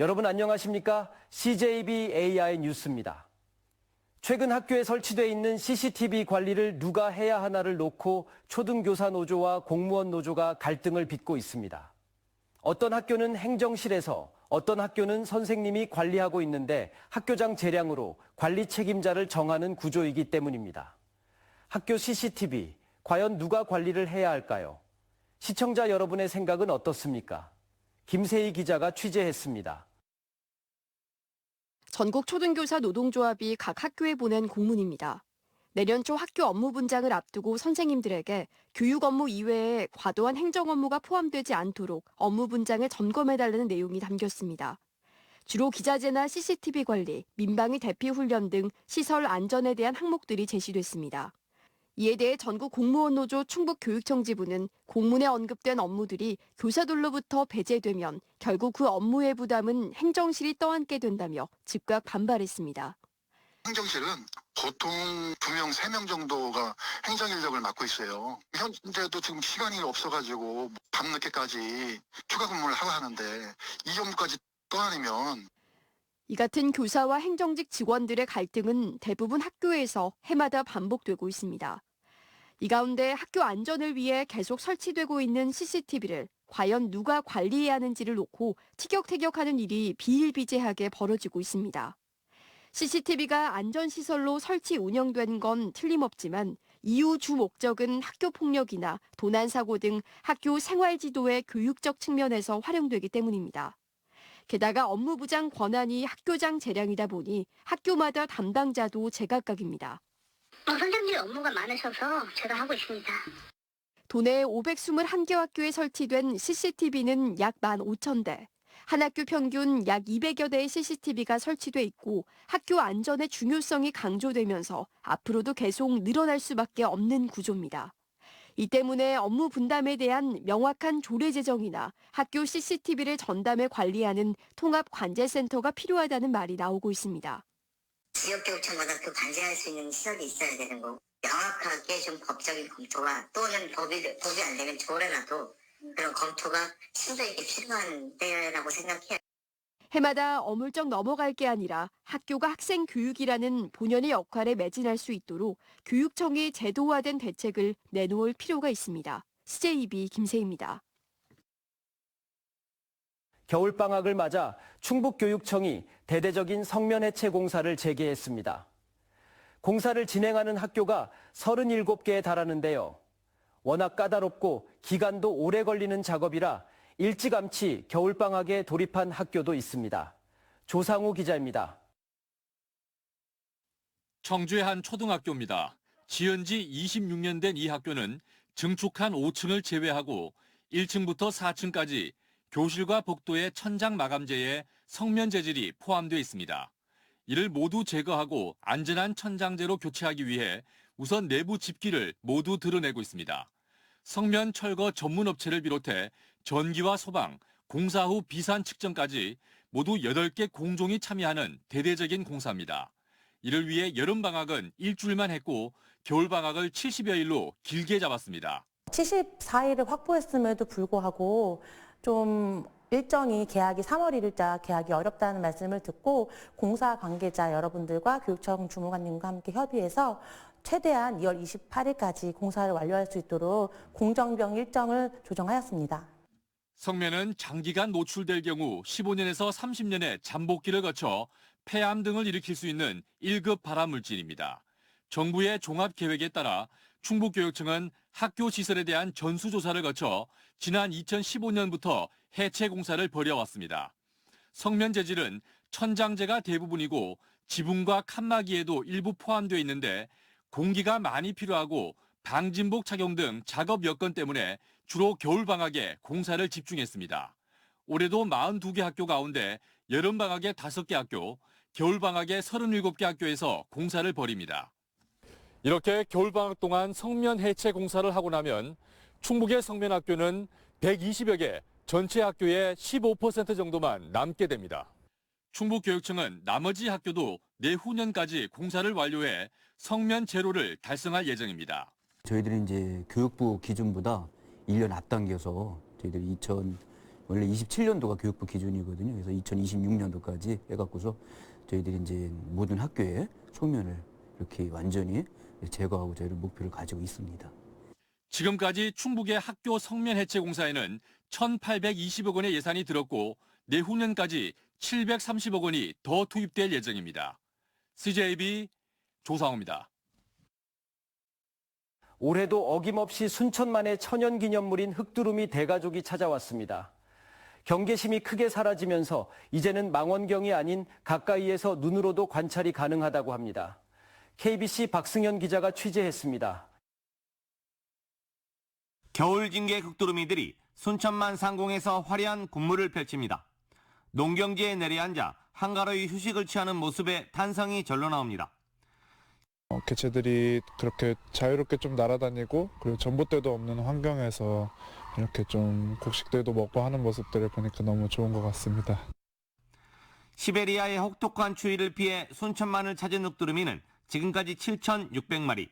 여러분 안녕하십니까? CJB AI 뉴스입니다. 최근 학교에 설치되어 있는 CCTV 관리를 누가 해야 하나를 놓고 초등교사 노조와 공무원 노조가 갈등을 빚고 있습니다. 어떤 학교는 행정실에서, 어떤 학교는 선생님이 관리하고 있는데 학교장 재량으로 관리 책임자를 정하는 구조이기 때문입니다. 학교 CCTV, 과연 누가 관리를 해야 할까요? 시청자 여러분의 생각은 어떻습니까? 김세희 기자가 취재했습니다. 전국 초등교사 노동조합이 각 학교에 보낸 공문입니다. 내년 초 학교 업무 분장을 앞두고 선생님들에게 교육 업무 이외에 과도한 행정 업무가 포함되지 않도록 업무 분장을 점검해달라는 내용이 담겼습니다. 주로 기자재나 CCTV 관리, 민방위 대피 훈련 등 시설 안전에 대한 항목들이 제시됐습니다. 이에 대해 전국 공무원 노조 충북교육청 지부는 공문에 언급된 업무들이 교사들로부터 배제되면 결국 그 업무의 부담은 행정실이 떠안게 된다며 즉각 반발했습니다. 행정실은 보통 2명, 3명 정도가 행정 인력을 맡고 있어요. 현재도 지금 시간이 없어가지고 밤늦게까지 휴가 근무를 하고 하는데 이 정도까지 떠안으면 이 같은 교사와 행정직 직원들의 갈등은 대부분 학교에서 해마다 반복되고 있습니다. 이 가운데 학교 안전을 위해 계속 설치되고 있는 CCTV를 과연 누가 관리해야 하는지를 놓고 티격태격하는 일이 비일비재하게 벌어지고 있습니다. CCTV가 안전시설로 설치 운영된 건 틀림없지만 이후 주 목적은 학교 폭력이나 도난사고 등 학교 생활지도의 교육적 측면에서 활용되기 때문입니다. 게다가 업무 부장 권한이 학교장 재량이다 보니 학교마다 담당자도 제각각입니다. 선생님 업무가 많으셔서 제가 하고 있습니다. 도내 521개 학교에 설치된 CCTV는 약 15,000대, 한 학교 평균 약 200여 대의 CCTV가 설치돼 있고 학교 안전의 중요성이 강조되면서 앞으로도 계속 늘어날 수밖에 없는 구조입니다. 이 때문에 업무 분담에 대한 명확한 조례 제정이나 학교 CCTV를 전담해 관리하는 통합관제센터가 필요하다는 말이 나오고 있습니다. 지역교육청마다 그 관제할 수 있는 시설이 있어야 되는 거고 명확하게 좀 법적인 검토와 또는 법이 안 되면 조례라도 그런 검토가 심도 있게 필요한 때라고 생각해요. 해마다 어물쩍 넘어갈 게 아니라 학교가 학생 교육이라는 본연의 역할에 매진할 수 있도록 교육청이 제도화된 대책을 내놓을 필요가 있습니다. CJB 김세희입니다. 겨울방학을 맞아 충북교육청이 대대적인 성면 해체 공사를 재개했습니다. 공사를 진행하는 학교가 37개에 달하는데요. 워낙 까다롭고 기간도 오래 걸리는 작업이라 일찌감치 겨울방학에 돌입한 학교도 있습니다. 조상우 기자입니다. 청주의 한 초등학교입니다. 지은 지 26년 된 이 학교는 증축한 5층을 제외하고 1층부터 4층까지 교실과 복도의 천장 마감재에 성면 재질이 포함되어 있습니다. 이를 모두 제거하고 안전한 천장재로 교체하기 위해 우선 내부 집기를 모두 드러내고 있습니다. 성면 철거 전문 업체를 비롯해 전기와 소방, 공사 후 비산 측정까지 모두 8개 공종이 참여하는 대대적인 공사입니다. 이를 위해 여름방학은 일주일만 했고 겨울방학을 70여일로 길게 잡았습니다. 74일을 확보했음에도 불구하고 좀 일정이 계약이 3월 1일자 계약이 어렵다는 말씀을 듣고 공사 관계자 여러분들과 교육청 주무관님과 함께 협의해서 최대한 2월 28일까지 공사를 완료할 수 있도록 공정병 일정을 조정하였습니다. 성면은 장기간 노출될 경우 15년에서 30년의 잠복기를 거쳐 폐암 등을 일으킬 수 있는 1급 발암물질입니다. 정부의 종합계획에 따라 충북교육청은 학교 시설에 대한 전수조사를 거쳐 지난 2015년부터 해체 공사를 벌여왔습니다. 성면 재질은 천장재가 대부분이고 지붕과 칸막이에도 일부 포함되어 있는데 공기가 많이 필요하고 방진복 착용 등 작업 여건 때문에 주로 겨울방학에 공사를 집중했습니다. 올해도 42개 학교 가운데 여름방학에 5개 학교, 겨울방학에 37개 학교에서 공사를 벌입니다. 이렇게 겨울방학 동안 성면 해체 공사를 하고 나면 충북의 성면학교는 120여 개, 전체 학교의 15% 정도만 남게 됩니다. 충북교육청은 나머지 학교도 내후년까지 공사를 완료해 성면 제로를 달성할 예정입니다. 저희들이 이제 교육부 기준보다 1년 앞당겨서 저희들이 원래 27년도가 교육부 기준이거든요. 그래서 2026년도까지 해갖고서 저희들이 이제 모든 학교에 소면을 이렇게 완전히 제거하고 저희를 목표를 가지고 있습니다. 지금까지 충북의 학교 성면 해체 공사에는 1,820억 원의 예산이 들었고 내후년까지 730억 원이 더 투입될 예정입니다. CJB 조상호입니다. 올해도 어김없이 순천만의 천연기념물인 흑두루미 대가족이 찾아왔습니다. 경계심이 크게 사라지면서 이제는 망원경이 아닌 가까이에서 눈으로도 관찰이 가능하다고 합니다. KBC 박승현 기자가 취재했습니다. 겨울 징계 흑두루미들이 순천만 상공에서 화려한 군무를 펼칩니다. 농경지에 내려앉아 한가로이 휴식을 취하는 모습에 탄성이 절로 나옵니다. 개체들이 그렇게 자유롭게 좀 날아다니고 그리고 전봇대도 없는 환경에서 이렇게 좀 곡식들도 먹고 하는 모습들을 보니까 너무 좋은 것 같습니다. 시베리아의 혹독한 추위를 피해 순천만을 찾은 흑두루미는 지금까지 7,600마리.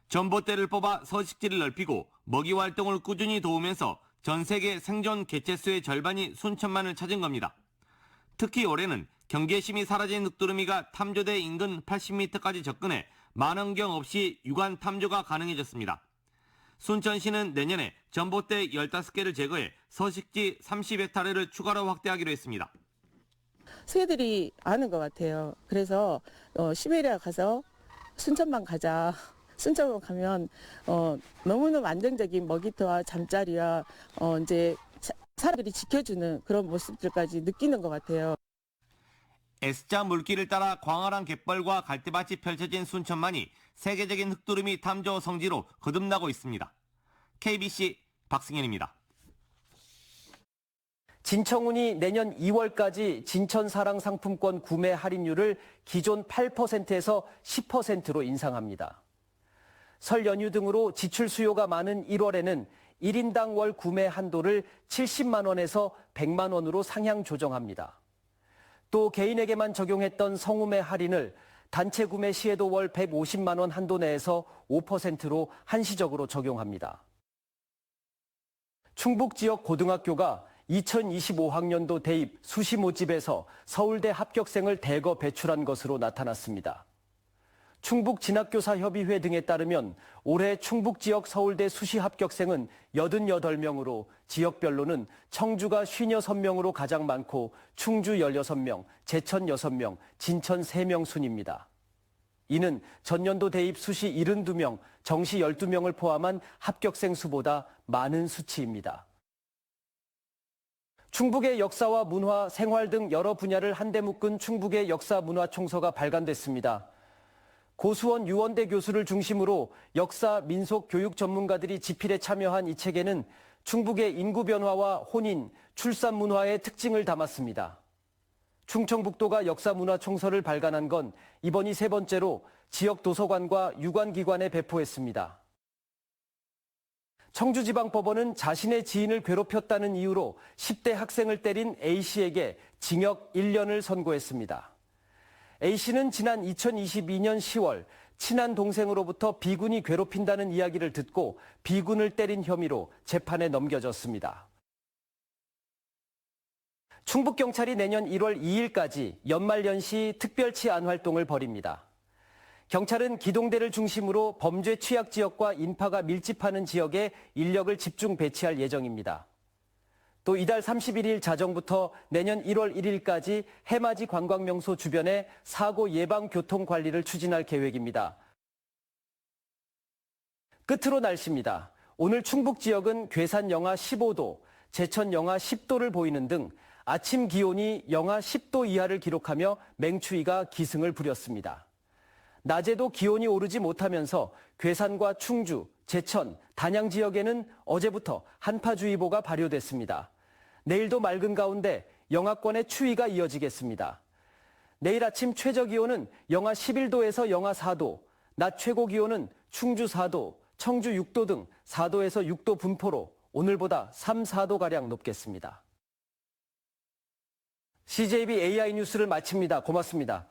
전봇대를 뽑아 서식지를 넓히고 먹이 활동을 꾸준히 도우면서 전 세계 생존 개체수의 절반이 순천만을 찾은 겁니다. 특히 올해는 경계심이 사라진 흑두루미가 탐조대 인근 80m까지 접근해 망원경 없이 육안 탐조가 가능해졌습니다. 순천시는 내년에 전봇대 15개를 제거해 서식지 30헥타르를 추가로 확대하기로 했습니다. 새들이 아는 것 같아요. 그래서 시베리아 가서 순천만 가자. 순천만 가면 너무너무 안정적인 먹이터와 잠자리와 이제 사람들이 지켜주는 그런 모습들까지 느끼는 것 같아요. S자 물길을 따라 광활한 갯벌과 갈대밭이 펼쳐진 순천만이 세계적인 흑두루미 탐조 성지로 거듭나고 있습니다. KBC 박승현입니다. 진청운이 내년 2월까지 진천사랑 상품권 구매 할인율을 기존 8%에서 10%로 인상합니다. 설 연휴 등으로 지출 수요가 많은 1월에는 1인당 월 구매 한도를 70만 원에서 100만 원으로 상향 조정합니다. 또 개인에게만 적용했던 성우매 할인을 단체 구매 시에도 월 150만 원 한도 내에서 5%로 한시적으로 적용합니다. 충북 지역 고등학교가 2025학년도 대입 수시 모집에서 서울대 합격생을 대거 배출한 것으로 나타났습니다. 충북진학교사협의회 등에 따르면 올해 충북 지역 서울대 수시 합격생은 88명으로 지역별로는 청주가 56명으로 가장 많고 충주 16명, 제천 6명, 진천 3명 순입니다. 이는 전년도 대입 수시 72명, 정시 12명을 포함한 합격생 수보다 많은 수치입니다. 충북의 역사와 문화, 생활 등 여러 분야를 한데 묶은 충북의 역사문화총서가 발간됐습니다. 고수원 유원대 교수를 중심으로 역사, 민속, 교육 전문가들이 집필에 참여한 이 책에는 충북의 인구 변화와 혼인, 출산 문화의 특징을 담았습니다. 충청북도가 역사문화총서를 발간한 건 이번이 세 번째로 지역 도서관과 유관기관에 배포했습니다. 청주지방법원은 자신의 지인을 괴롭혔다는 이유로 10대 학생을 때린 A씨에게 징역 1년을 선고했습니다. A씨는 지난 2022년 10월 친한 동생으로부터 B군이 괴롭힌다는 이야기를 듣고 B군을 때린 혐의로 재판에 넘겨졌습니다. 충북경찰이 내년 1월 2일까지 연말연시 특별치안 활동을 벌입니다. 경찰은 기동대를 중심으로 범죄 취약 지역과 인파가 밀집하는 지역에 인력을 집중 배치할 예정입니다. 또 이달 31일 자정부터 내년 1월 1일까지 해맞이 관광명소 주변에 사고 예방 교통 관리를 추진할 계획입니다. 끝으로 날씨입니다. 오늘 충북 지역은 괴산 영하 15도, 제천 영하 10도를 보이는 등 아침 기온이 영하 10도 이하를 기록하며 맹추위가 기승을 부렸습니다. 낮에도 기온이 오르지 못하면서 괴산과 충주, 제천, 단양 지역에는 어제부터 한파주의보가 발효됐습니다. 내일도 맑은 가운데 영하권의 추위가 이어지겠습니다. 내일 아침 최저기온은 영하 11도에서 영하 4도, 낮 최고기온은 충주 4도, 청주 6도 등 4도에서 6도 분포로 오늘보다 3, 4도가량 높겠습니다. CJB AI 뉴스를 마칩니다. 고맙습니다.